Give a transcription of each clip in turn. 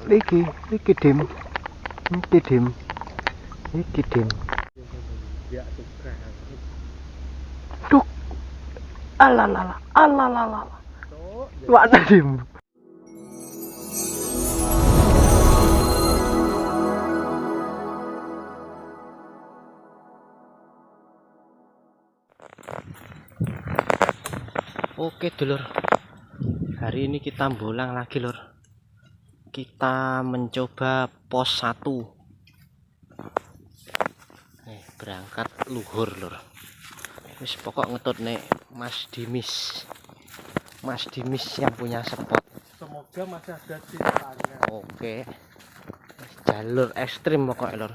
Iki dim. Iki dim. Iki dim. Duk. Alalala. Alalala. Mana dim? Oke dulur, hari ini kita bolang lagi lur. Kita mencoba pos 1. Berangkat luhur lur. Wis pokok ngetut nih Mas Dimis. Mas Dimis yang punya spot. Semoga masih ada cintanya. Oke. Jalur ekstrim pokoknya lur.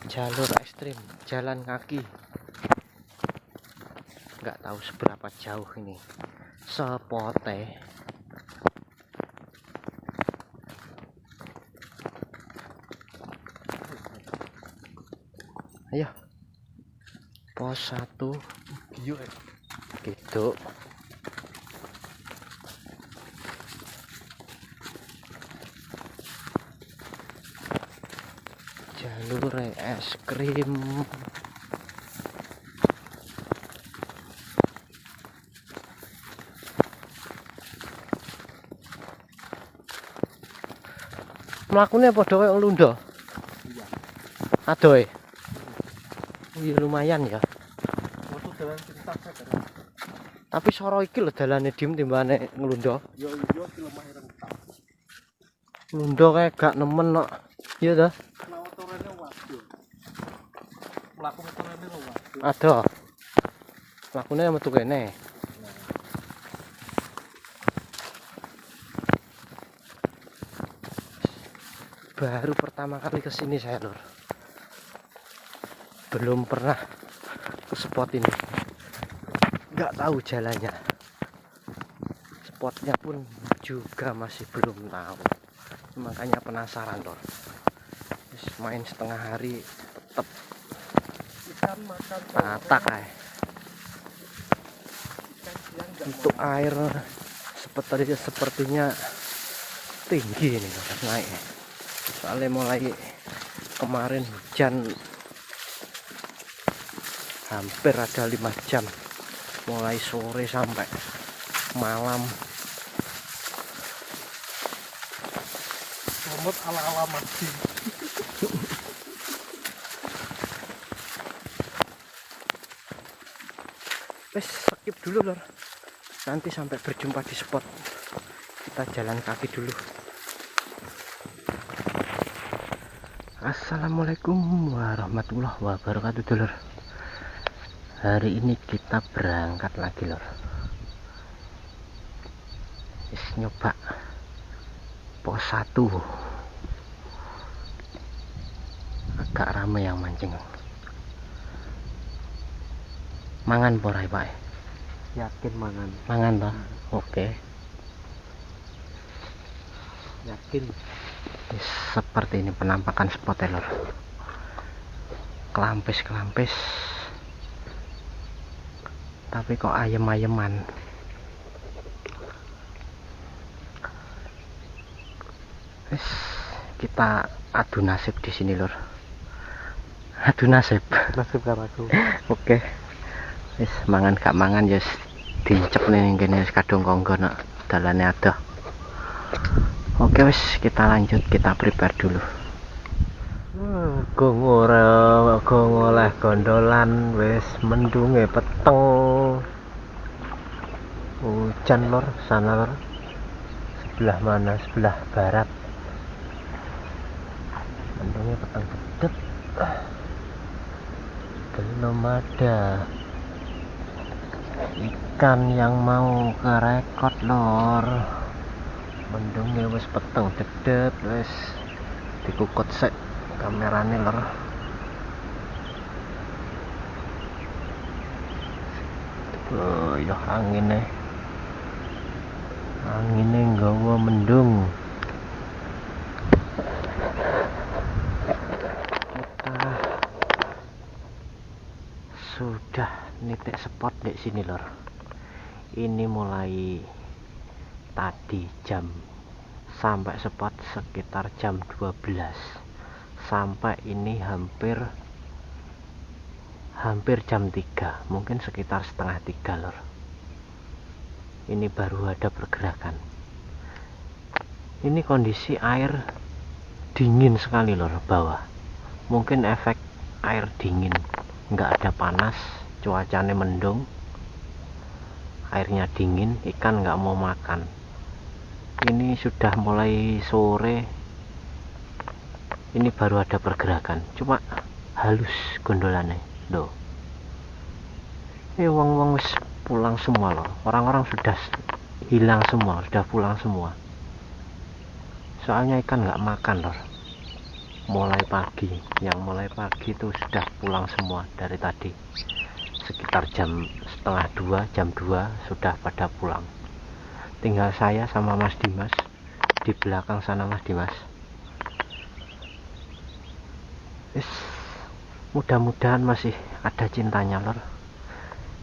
Jalur ekstrim, jalan kaki. Nggak tahu seberapa jauh ini spotnya. Ayo pos 1 gitu. Jalur es krim. Melakukannya padha koyo nglundha. Iya. Adoh. Iya lumayan ya. Waktu jalan cerita saya. Tapi soro iki lho dalane dim timbane nglundha. Yo ki lemah rentak. Nglundha kae gak nemen kok. Iya ta? Motorane waduh. Mlaku motorane waduh. Adoh. Mlakune metu kene. Baru pertama kali kesini saya lur. Belum pernah ke spot ini. Nggak tahu jalannya. Spotnya pun juga masih belum tahu. Makanya penasaran lur. Main setengah hari tetap Ikan makan rata kayak. Untuk air sepertinya tinggi ini lur, naik. Soalnya mulai kemarin hujan hampir ada 5 jam, mulai sore sampai malam. Selamat ala-ala mati. Wes skip dulu lor, nanti sampai berjumpa di spot. Kita jalan kaki dulu. Assalamualaikum warahmatullahi wabarakatuh dulur. Hari ini kita berangkat lagi lor. Wis nyoba pos 1. Agak ramai yang mancing. Mangan porai Pak? Yakin mangan. Mangan toh? Oke. Yakin. Seperti ini penampakan spot lor. Kelampis tapi kok ayem-ayeman. Kita adu nasib di sini lor. Adu nasib karaku. Oke. Wis mangan gak mangan ya dincep nih kene kadung konggo nak dalane adoh. Oke wis kita lanjut, kita prepare dulu. Gong oleh gondolan wis mendunge peteng. Hujan lor sana lor. Sebelah mana? Sebelah barat. Mendunge peteng gedep. Belum ada ikan yang mau ke rekod lor. Mendungnya wis peteng dedet wis dikukut sek kamerane lor. Oh ya angine nggawa mendung. Kita sudah nitik spot di sini lor. Ini mulai tadi jam sampai spot sekitar jam 12. Sampai ini hampir jam 3, mungkin sekitar setengah 3 lor. Ini baru ada pergerakan. Ini kondisi air dingin sekali lor bawah. Mungkin efek air dingin, nggak ada panas, cuacanya mendung, airnya dingin, ikan nggak mau makan. Ini sudah mulai sore, ini baru ada pergerakan, cuma halus gondolannya loh. Ini wong-wong wis pulang semua loh, orang-orang sudah hilang semua, sudah pulang semua. Soalnya ikan nggak makan loh. Mulai pagi, yang mulai pagi itu sudah pulang semua dari tadi. Sekitar jam setengah 2, jam 2 sudah pada pulang. Tinggal saya sama Mas Dimas di belakang sana. Mas Dimas, mudah-mudahan masih ada cintanya lor,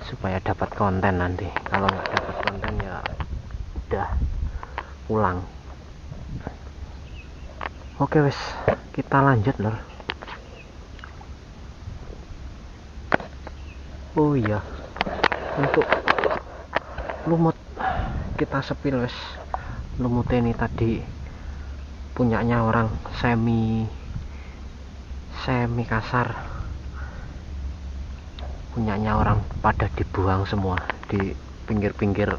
supaya dapat konten nanti. Kalau nggak dapat konten ya udah pulang. Oke wes, kita lanjut lor. Oh iya, untuk lumut kita sepil wes. Lumut ini tadi punyanya orang semi kasar, punyanya orang pada dibuang semua di pinggir-pinggir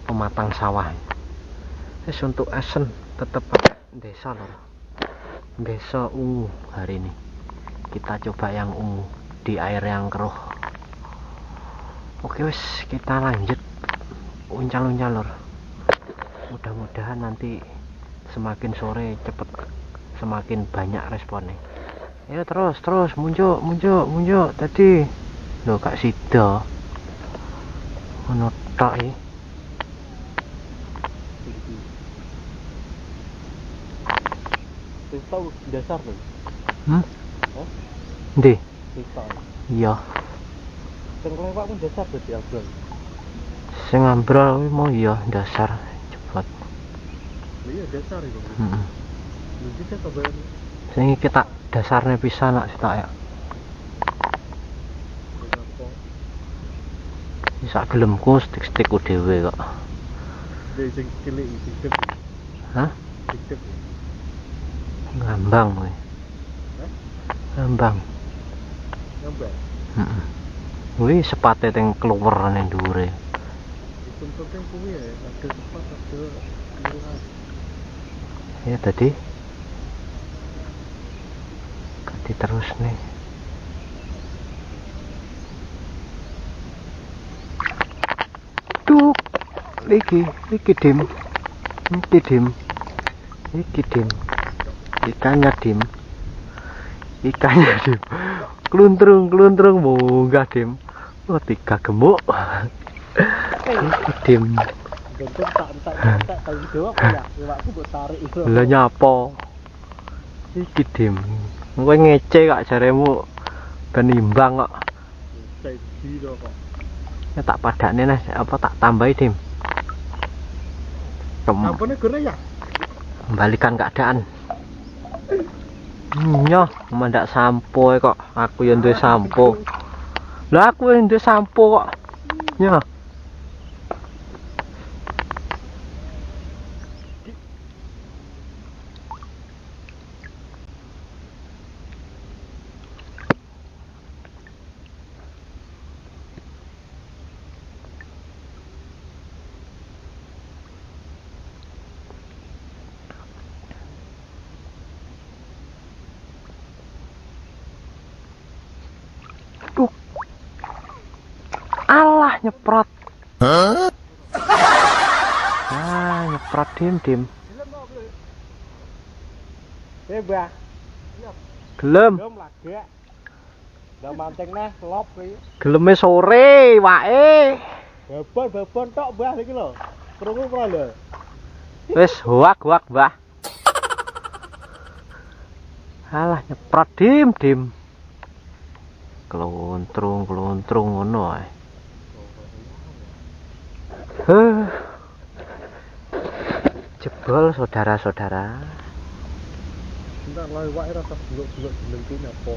pematang sawah. Wes untuk esen tetap pakai desa lor, desa ungu. Hari ini kita coba yang ungu di air yang keruh. Oke wes, kita lanjut uncal-uncal lor. Mudah-mudahan nanti semakin sore cepet semakin banyak responnya. Ya terus muncul tadi lo kak sida ono tok iki. Wis tau dasar tuh. Ndi? Wis tau. Iya. Sing kelewat pun dasar dadi abang. Sing ambrol kuwi mau iya dasar cepet. Iya dasar itu. Heeh. Mungkin saya kabaran. Sing iki tak dasarnya bisa nak sitok ya. Bisa gelemku stik-stikku dhewe kok. Dari sing cilik iki sing. Hah? Sik. Ngambang kowe. Hah? Ngambang. Ngambang. Heeh. Kuwi sepate teng keluwer nang dhuwure. Itu penting kuwi ya, ada cepat ada keluar. Ya tadi terus nih. Tuh, iki dim. Ikannya dim. Keluntrung munggah dim. Oh 3 gemuk. Iki dim. Bentuk tak tanggung jawab ya, iwakku mbok tarik itu. Lah nyapa? Iki dim. Kowe ngece kak jaremu ben imbang kok. Saiki lho kok. Ya tak padakne Nes, apa tak tambahi dim. Ampune gore ya. Kembalikan keadaan. Nyoh, mendak sampo kok. Aku yang duwe sampo. Lah aku yang duwe sampo kok. Nyoh. Alah nyeprot. Hah? Ah, nyeprot dim. Bah. Gelem. Gelem lagi. Lah mancing neh lop iki. Geleme sore wae. Babon tok Mbah iki lho. Krungu ora lho. Wis hoak, Mbah. Alah nyeprot dim. Keluntrung ngono ae. Jebul dodol saudara-saudara. Entar lewat rasa belok-belok jeneng ki napa.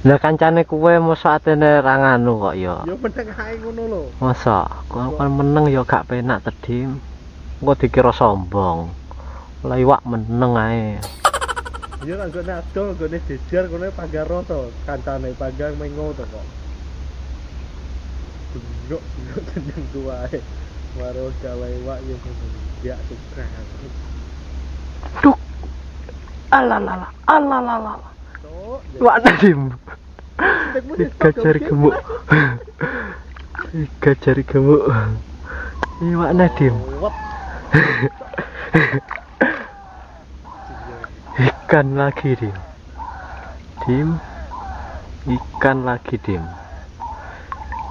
Lah kancane kuwe mosok atene ra nganu kok ya. Ya meneng ae ngono lho. Mosok kok kon meneng ya gak penak tedim. Engko dikira sombong. Lewak meneng ae. Ya kan gone adol gone jejer gone pagaro to. Kancane panggang mengo to kok. Belok jeneng kuwae. Maro lewat ya ngono. Ya suka. Duk. Alalala, alalala. Wak Nadim. Tiga jari gemuk. Tiga jari gemuk. Wak Nadim. Ikan lagi Dim. Dim. Ikan lagi Dim.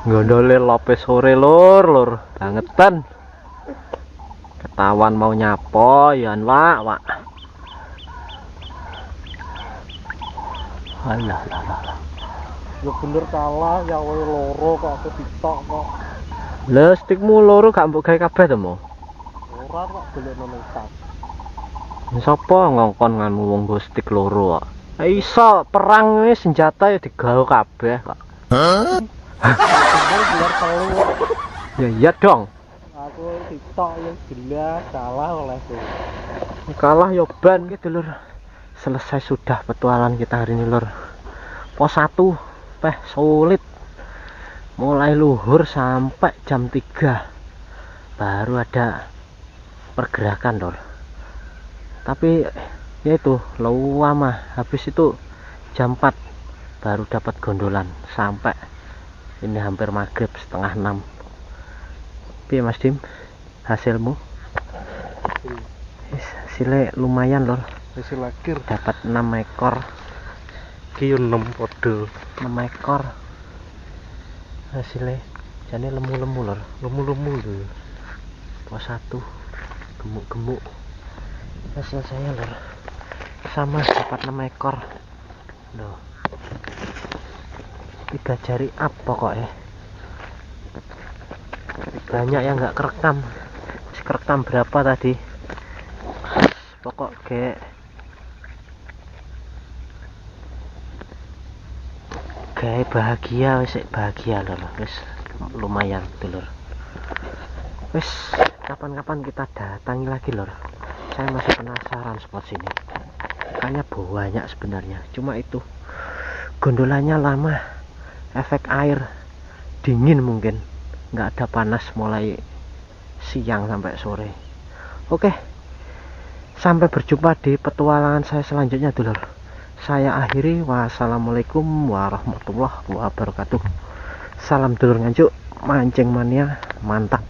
Gondole lope sore lur. Bangetan. Ketahuan mau nyapo yan wak. Alah. Ya bener kalah ya wae loro kok aku ditok kok. Lah stikmu loro gak mbok gawe kabeh to mo? Ora kok golekno nang tas. Sapa ngongkon nganmu wong nggo stik loro kok? Iso perang ini senjata ya digawe kabeh kok. Bener biar telu. Ya iya dong. Aku ditok yang jelas kalah olehku. Kalah ya ban gitu lur. Selesai sudah petualangan kita hari ini lur. Pos 1 sulit. Mulai luhur sampai jam 3 baru ada pergerakan lur. Tapi ya itu lama. Habis itu jam 4 baru dapat gondolan sampai ini hampir maghrib setengah 6. Piye Mas Dim hasilmu? Hasilnya lumayan lor. Hasil akhir Dapat 6 ekor. ki 6 podo. 6 ekor. Hasilnya jane lemu-lemu lor. Lemu-lemu lho. Pos 1 gemuk-gemuk. Hasil saya lor sama dapat 6 ekor loh. 3 jari up pokoknya. Banyak yang nggak kerekam. Kerekam berapa tadi? Pokok kayak bahagia, wis bahagia lor. Wis lumayan dulur. Wis kapan-kapan kita datangi lagi lor. Saya masih penasaran spot sini. Kayaknya banyak sebenarnya. Cuma itu gondolanya lama. Efek air dingin mungkin. Nggak ada panas mulai siang sampai sore. Oke, sampai berjumpa di petualangan saya selanjutnya dulur. Saya akhiri. Wassalamualaikum warahmatullahi wabarakatuh. Salam dulur nganjuk, mancing mania mantap.